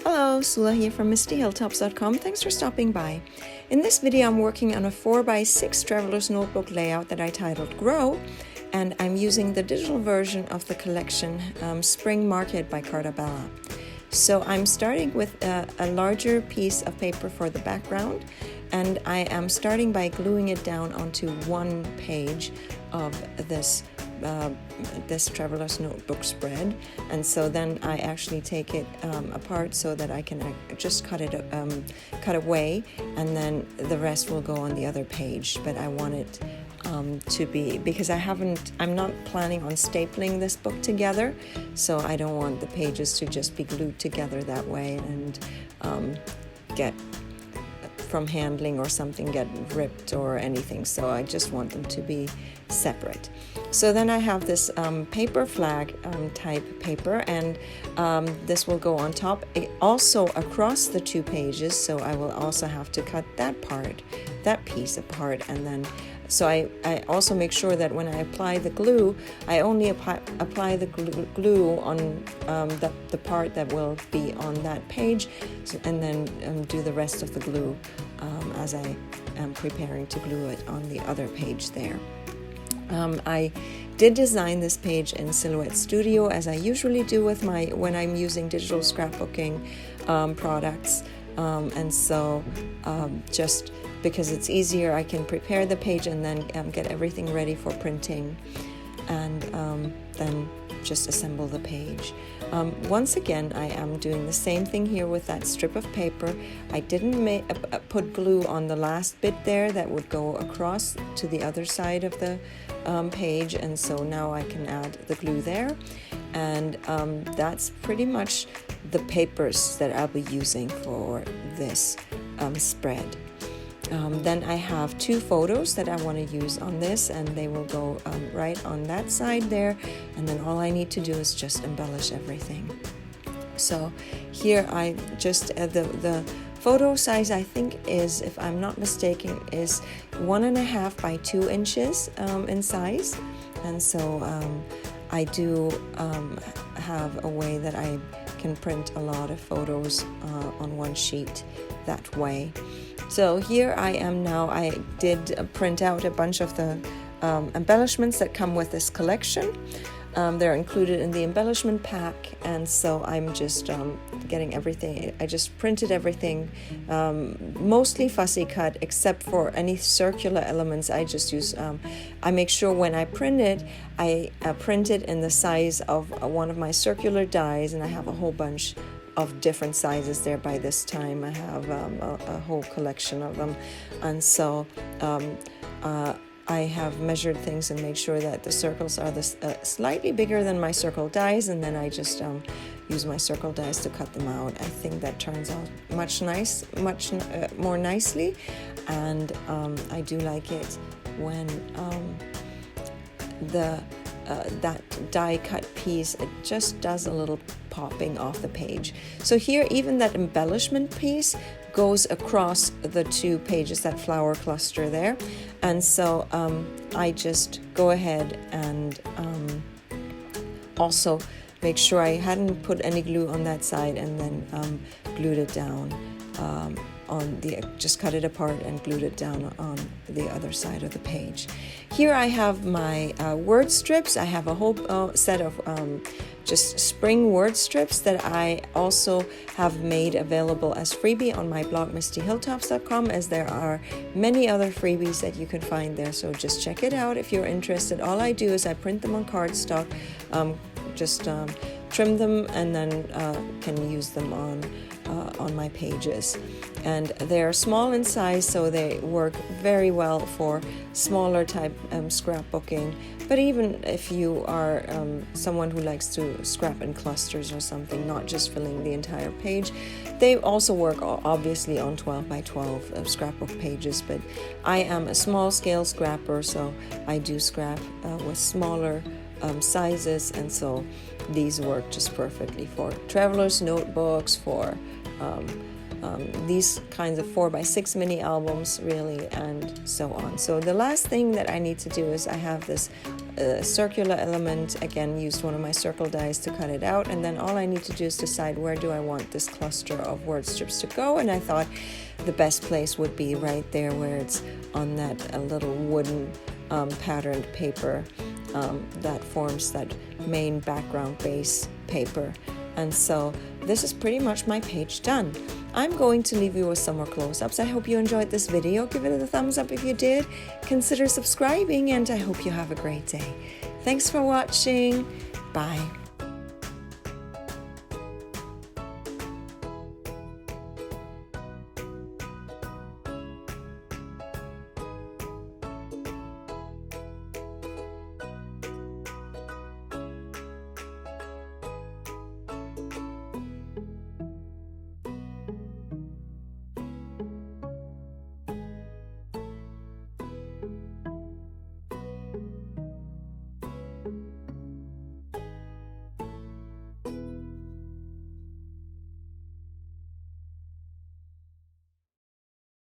Hello, Sula here from MistyHilltops.com. Thanks for stopping by. In this video, I'm working on a 4x6 traveler's notebook layout that I titled Grow, and I'm using the digital version of the collection Spring Market by Carta Bella. So I'm starting with a larger piece of paper for the background, and I am starting by gluing it down onto one page of this traveler's notebook spread. And so then I actually take it apart so that I can just cut away, and then the rest will go on the other page. But I want it to be, because I'm not planning on stapling this book together, so I don't want the pages to just be glued together that way and get from handling or something get ripped or anything. So I just want them to be separate. So then I have this paper flag type paper, and this will go on top, also across the two pages. So I will also have to cut that piece apart, and then so I also make sure that when I apply the glue, I only apply the glue on the part that will be on that page, and then do the rest of the glue as I am preparing to glue it on the other page there. I did design this page in Silhouette Studio, as I usually do when I'm using digital scrapbooking products, and so just because it's easier, I can prepare the page and then get everything ready for printing, and then just assemble the page. Once again, I am doing the same thing here with that strip of paper. I didn't put glue on the last bit there that would go across to the other side of the page, and so now I can add the glue there, and that's pretty much the papers that I'll be using for this spread. Then I have two photos that I want to use on this, and they will go right on that side there, and then all I need to do is just embellish everything. So here I just the photo size, I think, is, if I'm not mistaken, is 1.5 by 2 inches in size, and so I do have a way that I can print a lot of photos on one sheet that way. So here I am now. I did print out a bunch of the embellishments that come with this collection. They're included in the embellishment pack, and so I'm just getting everything. I just printed everything, mostly fussy cut, except for any circular elements. I just use, I make sure when I print it, I print it in the size of one of my circular dies, and I have a whole bunch of different sizes there. By this time I have a whole collection of them, and so I have measured things and made sure that the circles are slightly bigger than my circle dies, and then I just use my circle dies to cut them out. I think that turns out much more nicely, and I do like it when that die cut piece, it just does a little popping off the page. So here, even that embellishment piece goes across the two pages, that flower cluster there, and so I just go ahead and also make sure I hadn't put any glue on that side, and then glued it down just cut it apart and glued it down on the other side of the page. Here I have my word strips. I have a whole set of just spring word strips that I also have made available as freebie on my blog MistyHilltops.com, as there are many other freebies that you can find there, so just check it out if you're interested. All I do is I print them on cardstock, just trim them, and then can use them on my pages. And they're small in size, so they work very well for smaller type scrapbooking. But even if you are someone who likes to scrap in clusters or something, not just filling the entire page, they also work obviously on 12 by 12 scrapbook pages. But I am a small scale scrapper, so I do scrap with smaller sizes, and so these work just perfectly for traveler's notebooks, for these kinds of 4x6 mini albums, really, and so on. So the last thing that I need to do is I have this circular element. Again, used one of my circle dies to cut it out, and then all I need to do is decide where do I want this cluster of word strips to go, and I thought the best place would be right there where it's on that little wooden patterned paper that forms that main background base paper. And so this is pretty much my page done. I'm going to leave you with some more close-ups. I hope you enjoyed this video. Give it a thumbs up if you did. Consider subscribing, and I hope you have a great day. Thanks for watching. Bye.